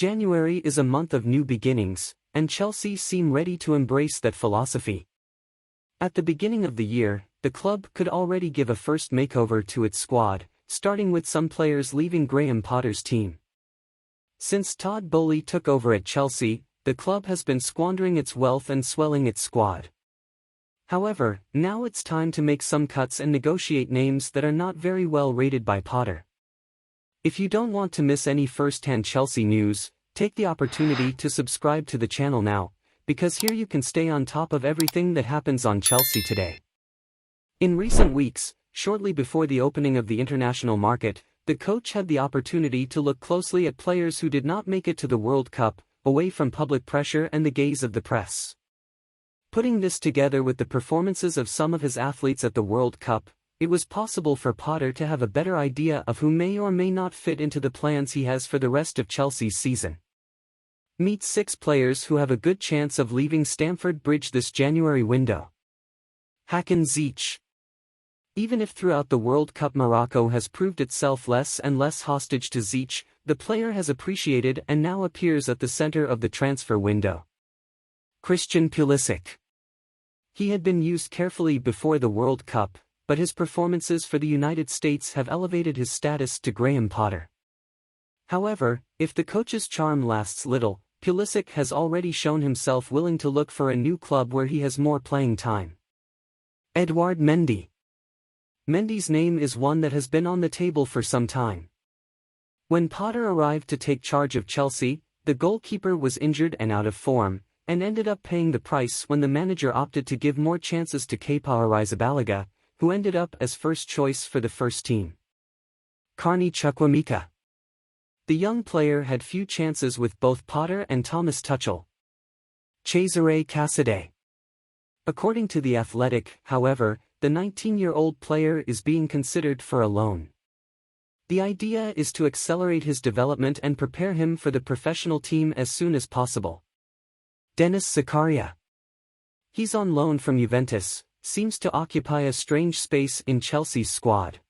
January is a month of new beginnings, and Chelsea seem ready to embrace that philosophy. At the beginning of the year, the club could already give a first makeover to its squad, starting with some players leaving Graham Potter's team. Since Todd Boehly took over at Chelsea, the club has been squandering its wealth and swelling its squad. However, now it's time to make some cuts and negotiate names that are not very well rated by Potter. If you don't want to miss any first-hand Chelsea news, take the opportunity to subscribe to the channel now, because here you can stay on top of everything that happens on Chelsea today. In recent weeks, shortly before the opening of the international market, the coach had the opportunity to look closely at players who did not make it to the World Cup, away from public pressure and the gaze of the press. Putting this together with the performances of some of his athletes at the World Cup, it was possible for Potter to have a better idea of who may or may not fit into the plans he has for the rest of Chelsea's season. Meet 6 players who have a good chance of leaving Stamford Bridge this January window. Hakan Ziyech. Even if throughout the World Cup Morocco has proved itself less and less hostage to Ziyech, the player has appreciated and now appears at the center of the transfer window. Christian Pulisic. He had been used carefully before the World Cup, but his performances for the United States have elevated his status to Graham Potter. However, if the coach's charm lasts little, Pulisic has already shown himself willing to look for a new club where he has more playing time. Edouard Mendy. Mendy's name is one that has been on the table for some time. When Potter arrived to take charge of Chelsea, the goalkeeper was injured and out of form, and ended up paying the price when the manager opted to give more chances to Kepa Arrizabalaga, who ended up as first choice for the first team. Carney Chukwuemeka. The young player had few chances with both Potter and Thomas Tuchel. Cesare Casade. According to The Athletic, however, the 19-year-old player is being considered for a loan. The idea is to accelerate his development and prepare him for the professional team as soon as possible. Denis Zakaria. He's on loan from Juventus, seems to occupy a strange space in Chelsea's squad.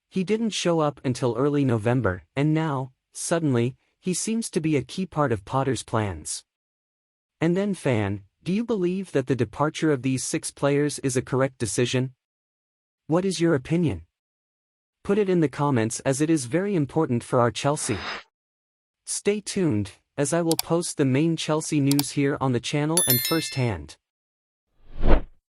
He didn't show up until early November, and now, suddenly, he seems to be a key part of Potter's plans. And then do you believe that the departure of these 6 players is a correct decision? What is your opinion? Put it in the comments as it is very important for our Chelsea. Stay tuned, as I will post the main Chelsea news here on the channel and firsthand.